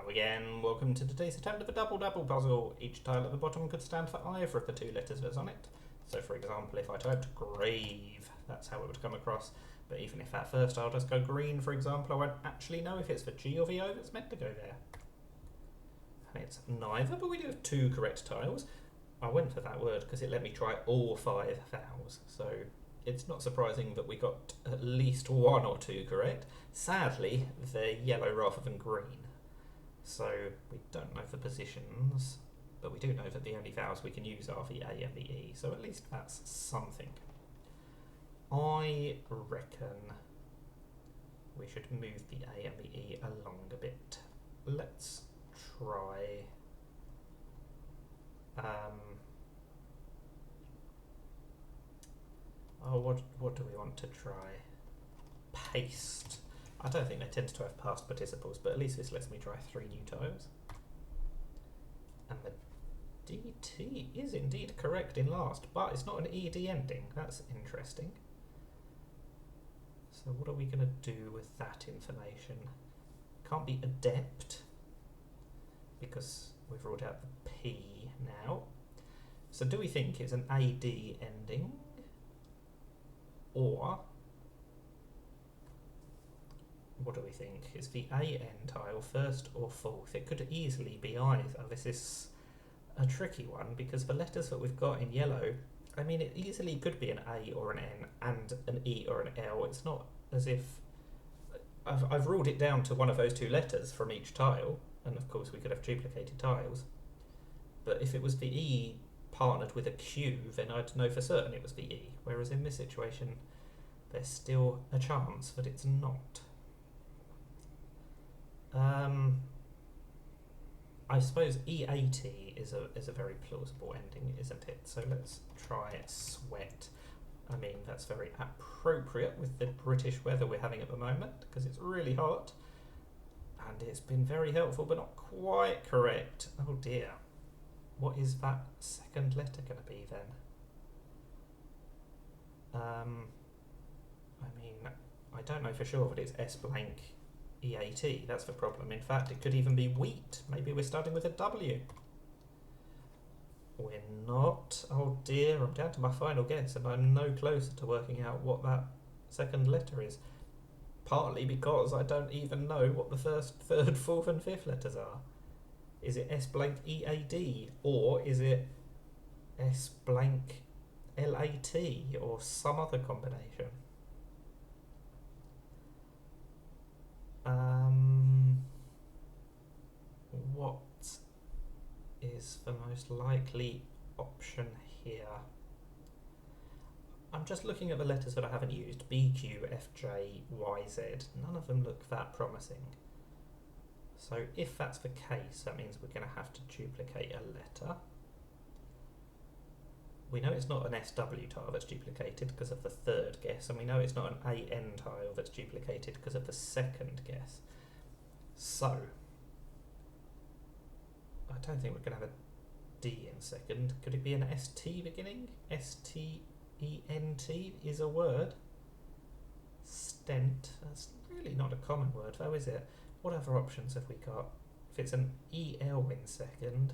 Hello again, welcome to today's attempt of a double-dabble puzzle. Each tile at the bottom could stand for either of the two letters that's on it. So for example, if I typed grave, that's how it would come across. But even if that first tile does go green, for example, I won't actually know if it's the G or the O that's meant to go there. And it's neither, but we do have two correct tiles. I went for that word because it let me try all 5 vowels, so it's not surprising that we got at least 1 or 2 correct. Sadly, they're yellow rather than green. So we don't know the positions, but we do know that the only vowels we can use are the A and the E, so at least that's something. I reckon we should move the A and the E along a bit. Let's try what do we want to try? Paste. I don't think they tend to have past participles, but at least this lets me try 3 new tiles. And the DT is indeed correct in last, but it's not an ED ending. That's interesting. So what are we going to do with that information? Can't be adept, because we've ruled out the P now. So do we think it's an AD ending? Or what do we think? Is the AN tile first or fourth? It could easily be either. This is a tricky one because the letters that we've got in yellow, I mean, it easily could be an A or an N and an E or an L. It's not as if I've ruled it down to one of those 2 letters from each tile, and of course we could have duplicated tiles. But if it was the E partnered with a Q, then I'd know for certain it was the E. Whereas in this situation, there's still a chance that it's not. I suppose EAT is a very plausible ending, isn't it? So let's try sweat. I mean, that's very appropriate with the British weather we're having at the moment, because it's really hot. And it's been very helpful, but not quite correct. Oh dear. What is that second letter going to be then? I mean, I don't know for sure that it's S blank EAT. That's the problem. In fact, it could even be wheat. Maybe we're starting with a W. We're not. Oh dear, I'm down to my final guess, and I'm no closer to working out what that second letter is. Partly because I don't even know what the first, third, fourth and fifth letters are. Is it S blank EAD, or is it S blank LAT, or some other combination? What is the most likely option here? I'm just looking at the letters that I haven't used. B, Q, F, J, Y, Z. None of them look that promising. So if that's the case, that means we're going to have to duplicate a letter. We know it's not an SW tile that's duplicated because of the third guess, and we know it's not an AN tile that's duplicated because of the second guess. So, I don't think we're going to have a D in second. Could it be an ST beginning? STENT is a word. Stent. That's really not a common word though, is it? What other options have we got? If it's an EL in second,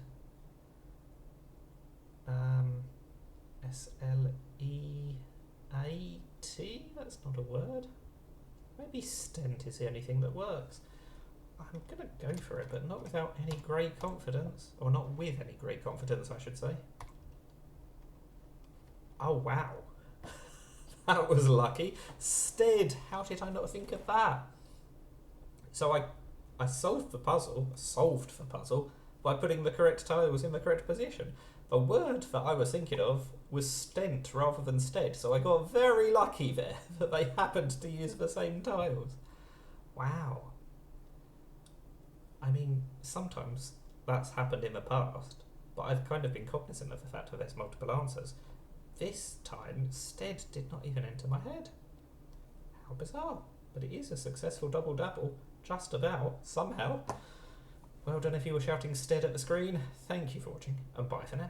SLEAT, that's not a word. Maybe stent is the only thing that works. I'm going to go for it, but not without any great confidence. Or not with any great confidence, I should say. Oh, wow. That was lucky. Stead, how did I not think of that? So I solved the puzzle by putting the correct tiles in the correct position. The word that I was thinking of was stent rather than stead, so I got very lucky there that they happened to use the same tiles. Wow. I mean, sometimes that's happened in the past, but I've kind of been cognizant of the fact that there's multiple answers. This time, stead did not even enter my head. How bizarre. But it is a successful double-dabble, just about, somehow. Well done if you were shouting stead at the screen. Thank you for watching, and bye for now.